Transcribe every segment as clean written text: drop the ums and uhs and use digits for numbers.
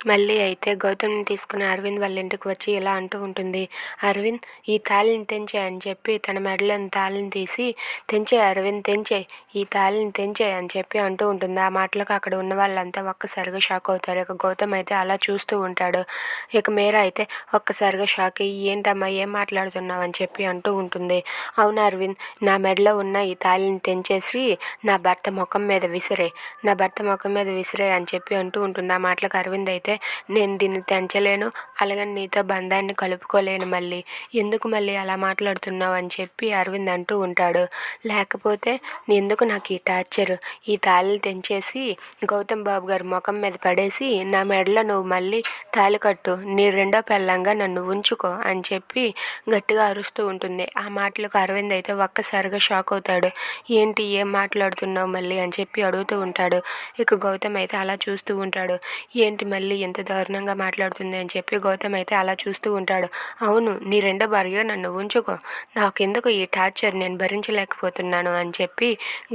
మళ్ళీ అయితే గౌతమ్ని తీసుకుని అరవింద్ వాళ్ళ ఇంటికి వచ్చి ఇలా అంటూ ఉంటుంది. అరవింద్, ఈ తాళిని తెంచే అని చెప్పి తన మెడలోని తాళిని తీసి, తెంచే అరవింద్ తెంచే, ఈ తాళిని తెంచే అని చెప్పి అంటూ ఉంటుంది. ఆ మాటలకు అక్కడ ఉన్న వాళ్ళంతా ఒక్కసారిగా షాక్ అవుతారు. ఇక గౌతమ్ అయితే అలా చూస్తూ ఉంటాడు. ఇక మీరా అయితే ఒక్కసారిగా షాక్ అయ్యి, ఏంటమ్మా ఏం మాట్లాడుతున్నావు అని చెప్పి అంటూ ఉంటుంది. అవును అరవింద్, నా మెడలో ఉన్న ఈ తాళిని తెంచేసి నా భర్త ముఖం మీద విసిరే, నా భర్త ముఖం మీద విసిరే అని చెప్పి అంటూ ఉంటుంది. ఆ మాటలకు అరవింద్ అయితే, నేను దీన్ని తెంచలేను, అలాగని నీతో బంధాన్ని కలుపుకోలేను, మళ్ళీ ఎందుకు మళ్ళీ అలా మాట్లాడుతున్నావు అని చెప్పి అరవింద్ అంటూ ఉంటాడు. లేకపోతే ఎందుకు నాకు ఈ టార్చర్, ఈ తాళిని తెంచేసి గౌతమ్ బాబు గారి ముఖం మీద పడేసి నా మెడలో నువ్వు మళ్ళీ తాళి కట్టు, నీ రెండో పెళ్ళంగా నన్ను ఉంచుకో అని చెప్పి గట్టిగా అరుస్తూ ఉంటుంది. ఆ మాటలకు అరవింద్ అయితే ఒక్కసారిగా షాక్ అవుతాడు. ఏంటి ఏం మాట్లాడుతున్నావు మళ్ళీ అని చెప్పి అడుగుతూ ఉంటాడు. ఇక గౌతమ్ అయితే అలా చూస్తూ ఉంటాడు. ఏంటి మళ్ళీ ఎంత దారుణంగా మాట్లాడుతుంది అని చెప్పి గౌతమ్ అయితే అలా చూస్తూ ఉంటాడు. అవును, నీ రెండో భార్య నన్ను ఉంచుకో, నాకెందుకు ఈ టార్చర్, నేను భరించలేకపోతున్నాను అని చెప్పి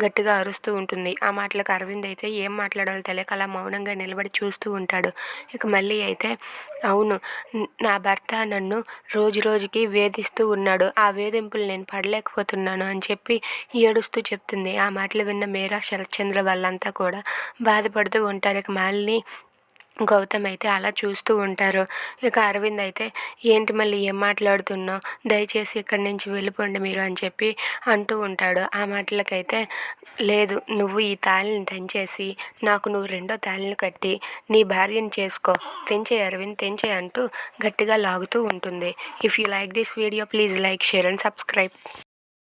గట్టిగా అరుస్తూ ఉంటుంది. ఆ మాటలకు అరవింద్ అయితే ఏం మాట్లాడాలో తెలియక అలా మౌనంగా నిలబడి చూస్తూ ఉంటాడు. ఇక మళ్ళీ అయితే, అవును, నా భర్త నన్ను రోజు రోజుకి వేధిస్తూ ఉన్నాడు, ఆ వేధింపులు నేను పడలేకపోతున్నాను అని చెప్పి ఏడుస్తూ చెప్తుంది. ఆ మాటలు విన్న మీరా, శరత్చంద్ర వాళ్ళంతా కూడా బాధపడుతూ ఉంటారు. ఇక మాలిని, గౌతమ్ అయితే అలా చూస్తూ ఉంటారు. ఇక అరవింద్ అయితే, ఏంటి మళ్ళీ ఏం మాట్లాడుతున్నావు, దయచేసి ఇక్కడి నుంచి వెళ్ళిపోండి మీరు అని చెప్పి అంటూ ఉంటాడు. ఆ మాటలకైతే, లేదు, నువ్వు ఈ తాళిని తెంచేసి నాకు నువ్వు రెండో తాళిని కట్టి నీ భార్యను చేసుకో, తెంచే అరవింద్ తెంచే అంటూ గట్టిగా లాగుతూ ఉంటుంది. If you like this video please like, share and subscribe.